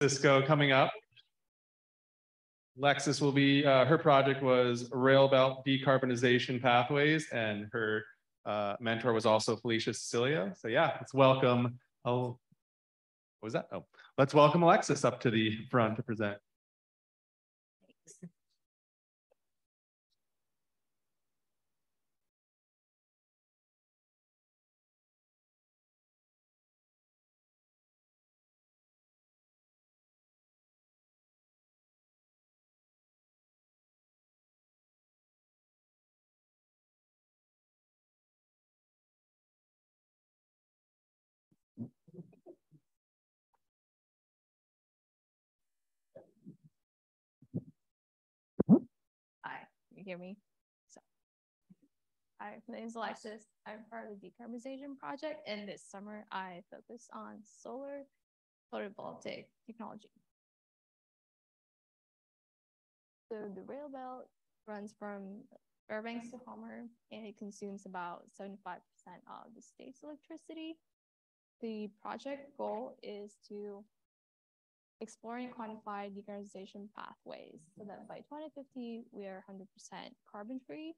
Cisco coming up. Alexis will be, her project was Railbelt Decarbonization Pathways, and her mentor was also Felicia Cecilia. So yeah, let's welcome, what was that? Oh, let's welcome Alexis up to the front to present. Thanks. Hi, you hear me? So, hi, my name is Alexis. I'm part of the Decarbonization project, and this summer I focused on solar photovoltaic technology. So the Railbelt runs from Fairbanks to Homer, and it consumes about 75% of the state's electricity. The project goal is to explore and quantify decarbonization pathways so that by 2050, we are 100% carbon free,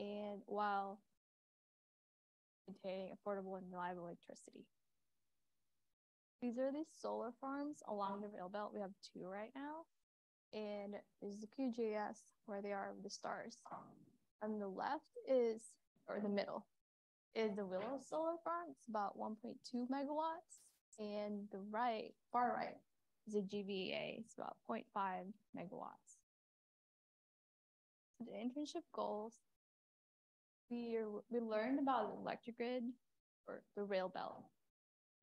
and while maintaining affordable and reliable electricity. These are the solar farms along the Railbelt. We have 2 right now, and there's the QGIS where they are with the stars. On the left is, or the middle, is the Willow Solar Farm. It's about 1.2 megawatts, and the right, far right, is a GVA. It's about 0.5 megawatts. So the internship goals, we learned about the electric grid, or the Railbelt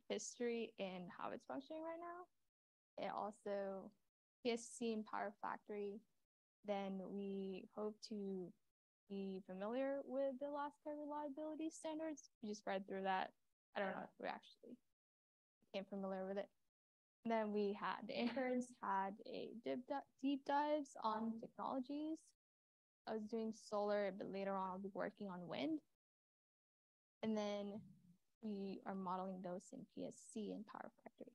history and how it's functioning right now, and also PSC and Power Factory. Then we hope to be familiar with the Alaska reliability standards. We just read through that. I don't know if we actually became familiar with it. And then we had the interns had a deep dives on technologies. I was doing solar, but later on I'll be working on wind. And then we are modeling those in PSC and Power Factory.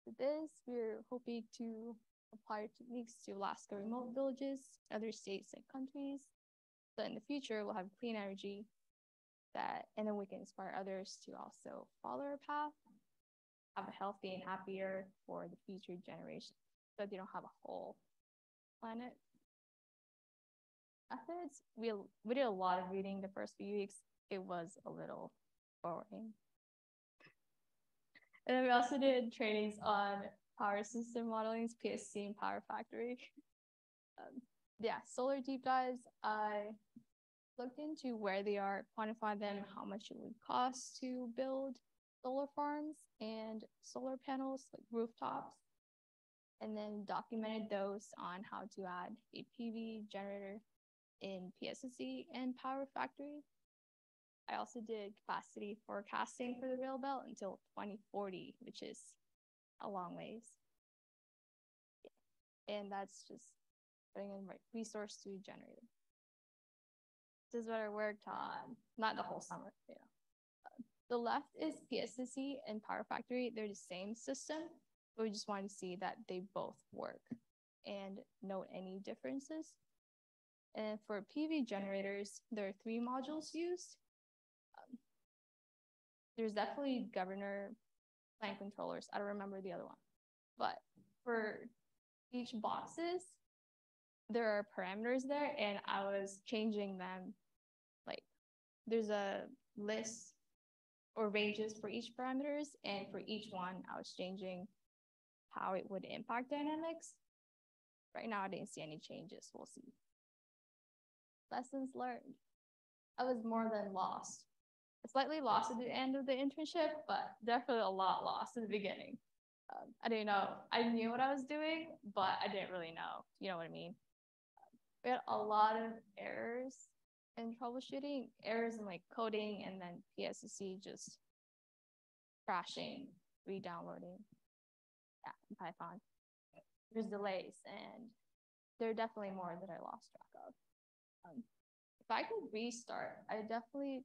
With this, we're hoping to apply techniques to Alaska remote villages, other states and countries. So in the future, we'll have clean energy and then we can inspire others to also follow our path, have a healthy and happier for the future generations, so that they don't have a whole planet. Methods, we did a lot of reading the first few weeks. It was a little boring. And then we also did trainings on power system modeling, PSC and Power Factory. Yeah, solar deep dives. I looked into where they are, quantified them, how much it would cost to build solar farms and solar panels, like rooftops, and then documented those on how to add a PV generator in PSC and Power Factory. I also did capacity forecasting for the Railbelt until 2040, which is a long ways. And that's just putting in resource to generator. This is what I worked on, not the whole summer, you know. The left is PSC and Power Factory. They're the same system, but we just wanted to see that they both work and note any differences. And for PV generators, there are 3 modules used. There's definitely governor, plant controllers. I don't remember the other one. But for each boxes, there are parameters there, and I was changing them. Like, there's a list or ranges for each parameters, and for each one, I was changing how it would impact dynamics. Right now, I didn't see any changes. We'll see. Lessons learned. I was more than lost. Slightly lost at the end of the internship, but definitely a lot lost in the beginning. I didn't know. I knew what I was doing, but I didn't really know. You know what I mean? We had a lot of errors in troubleshooting, errors in like coding, and then PSC just crashing, re-downloading. Yeah, in Python. There's delays, and there are definitely more that I lost track of. If I could restart, I definitely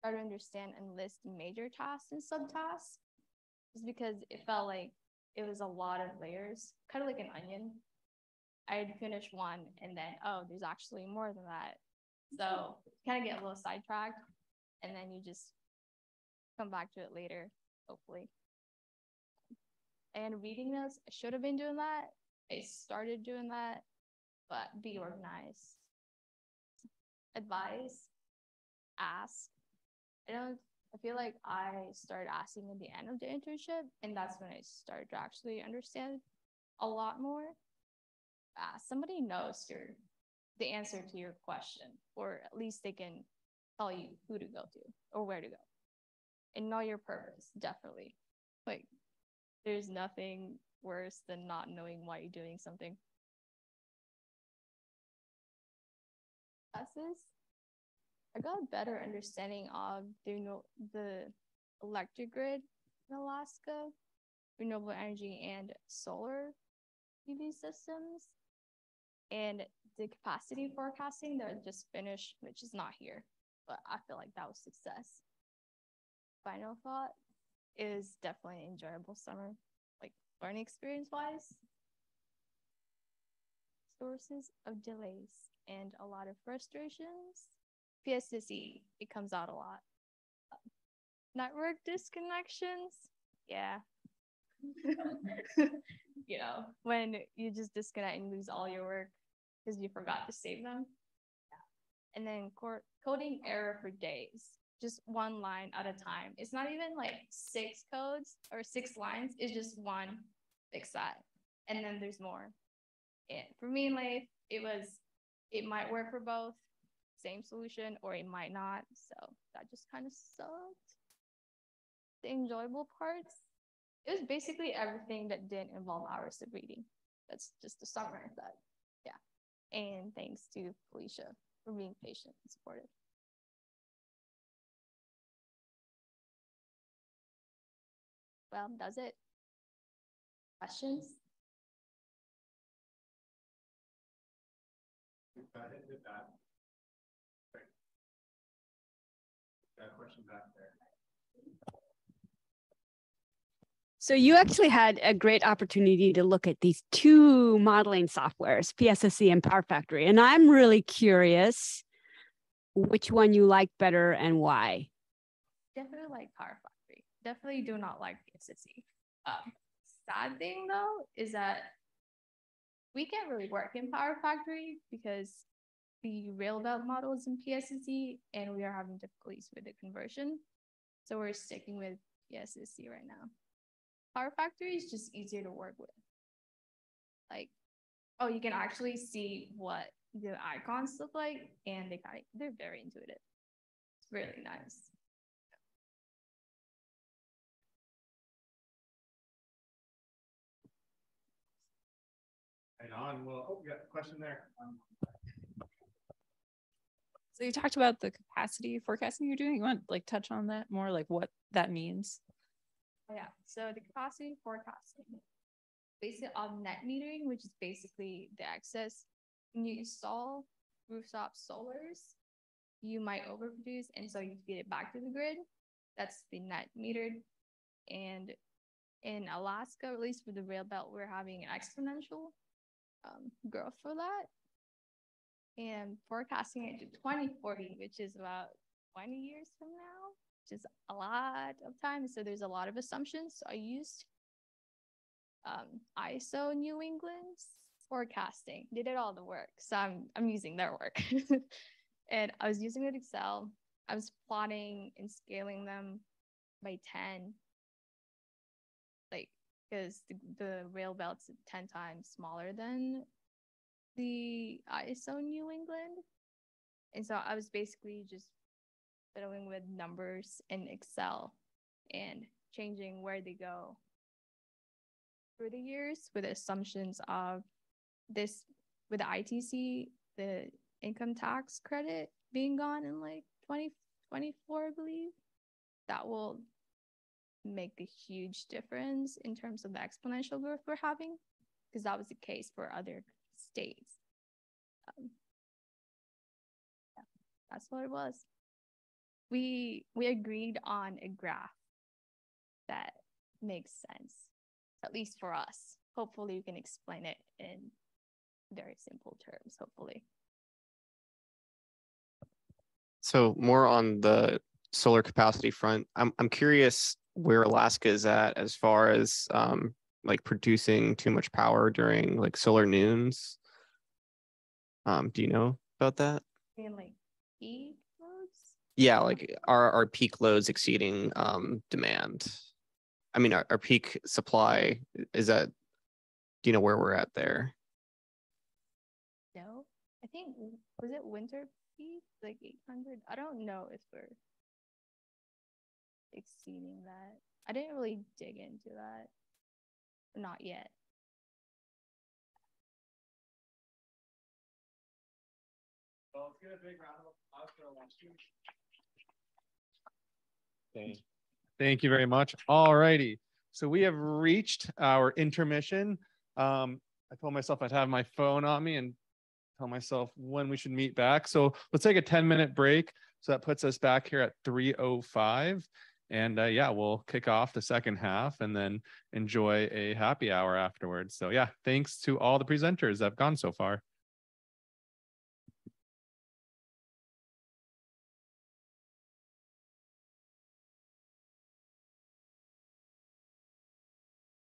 try to understand and list major tasks and subtasks, just because it felt like it was a lot of layers, kind of like an onion. I'd finish one and then, oh, there's actually more than that. So kind of get a little sidetracked, and then you just come back to it later, hopefully. And reading notes, I should have been doing that. I started doing that, but be organized. Advise, ask. I feel like I started asking at the end of the internship, and that's when I started to actually understand a lot more. Somebody knows the answer to your question, or at least they can tell you who to go to or where to go. And know your purpose, definitely. Like, there's nothing worse than not knowing why you're doing something. Classes, I got a better understanding of the electric grid in Alaska, renewable energy and solar PV systems, and the capacity forecasting that I just finished, which is not here, but I feel like that was success. Final thought is definitely an enjoyable summer, like learning experience wise. Sources of delays and a lot of frustrations. PSSE, it comes out a lot. Network disconnections, yeah. You know, when you just disconnect and lose all your work because you forgot to save them. Yeah. And then coding error for days, just one line at a time. It's not even like 6 codes or 6 lines, it's just one, fix that. And then there's more. And for me in life, it might work for both, same solution, or it might not. So that just kind of sucked. The enjoyable parts, it was basically everything that didn't involve hours of reading. That's just a summary of that. Yeah. And thanks to Felicia for being patient and supportive. Well, that's it. Questions? Got a question back there. So you actually had a great opportunity to look at these 2 modeling softwares, PSSE and Power Factory. And I'm really curious which one you like better and why. Definitely like Power Factory. Definitely do not like PSSE. Sad thing though is that we can't really work in Power Factory because the Railbelt model is in PSSE and we are having difficulties with the conversion. So we're sticking with PSSE right now. Power Factory is just easier to work with. Like, oh, you can actually see what the icons look like, and they're very intuitive. It's really nice. Right on. Well, we got a question there. So you talked about the capacity forecasting you're doing. You want to touch on that more, like what that means? Yeah, so the capacity forecasting, based on net metering, which is basically the excess. When you install rooftop solars, you might overproduce, and so you feed it back to the grid. That's the net metered. And in Alaska, at least for the Railbelt, we're having an exponential growth for that. And forecasting it to 2040, which is about 20 years from now, which is a lot of time. So there's a lot of assumptions. So I used ISO New England's forecasting. They did all the work. So I'm using their work. And I was using it Excel. I was plotting and scaling them by 10. Like, because the Railbelt's 10 times smaller than the ISO New England. And so I was basically just fiddling with numbers in Excel and changing where they go through the years with assumptions of this, with the ITC, the income tax credit being gone in like 2024, I believe. That will make a huge difference in terms of the exponential growth we're having, because that was the case for other states. Yeah, that's what it was. we agreed on a graph that makes sense, at least for us. Hopefully you can explain it in very simple terms, hopefully. So more on the solar capacity front, I'm curious where Alaska is at as far as like producing too much power during like solar noons. Do you know about that? And like peak loads? Yeah, like our peak loads exceeding demand. I mean, our peak supply is that. Do you know where we're at there? No, I think, was it winter peak, like 800? I don't know if we're exceeding that. I didn't really dig into that. Not yet. Well, let's get a big round of applause for Alexis. Thank you very much. All righty. So we have reached our intermission. I told myself I'd have my phone on me and tell myself when we should meet back. So let's take a 10-minute break. So that puts us back here at 3:05. And yeah, we'll kick off the second half and then enjoy a happy hour afterwards. So yeah, thanks to all the presenters that have gone so far.